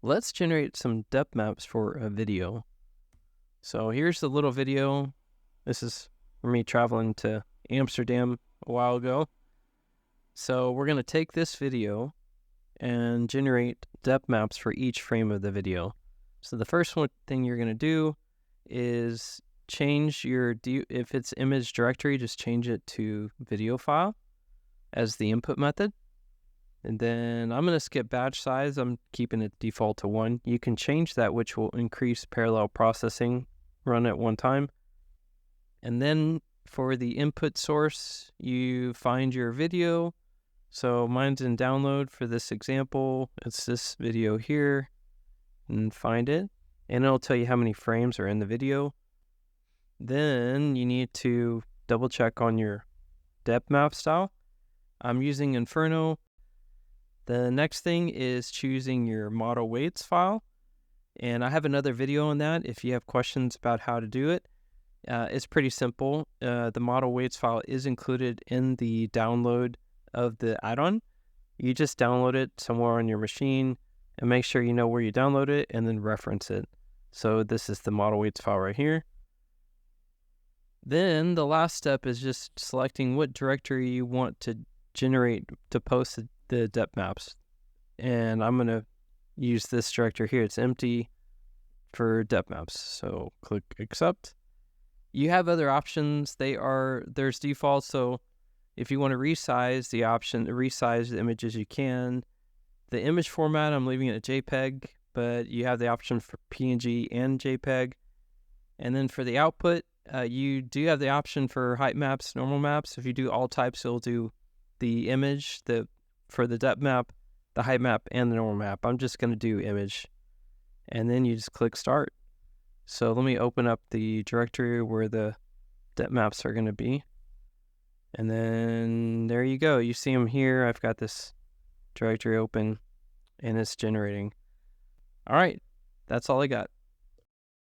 Let's generate some depth maps for a video. So here's the little video. This is for me traveling to Amsterdam a while ago. So we're going to take this video and generate depth maps for each frame of the video. So the first thing you're going to do is change your, if it's image directory, just change it to video file as the input method. And then I'm going to skip batch size. I'm keeping it default to 1. You can change that, which will increase parallel processing run at one time. And then for the input source, you find your video. So mine's in download for this example. It's this video here, and find it. And it'll tell you how many frames are in the video. Then you need to double check on your depth map style. I'm using Inferno. The next thing is choosing your model weights file. And I have another video on that if you have questions about how to do it. It's pretty simple. The model weights file is included in the download of the add-on. You just download it somewhere on your machine and make sure you know where you download it and then reference it. So this is the model weights file right here. Then the last step is just selecting what directory you want to generate to post the depth maps. And I'm going to use this directory here. It's empty for depth maps. So click accept. You have other options. There's default. So if you want to resize the option, resize the images, you can. The image format, I'm leaving it a JPEG, but you have the option for PNG and JPEG. And then for the output, you do have the option for height maps, normal maps. If you do all types, it'll do the image, for the depth map, the height map, and the normal map. I'm just going to do image. And then you just click start. So let me open up the directory where the depth maps are going to be. And then there you go. You see them here. I've got this directory open and it's generating. All right. That's all I got.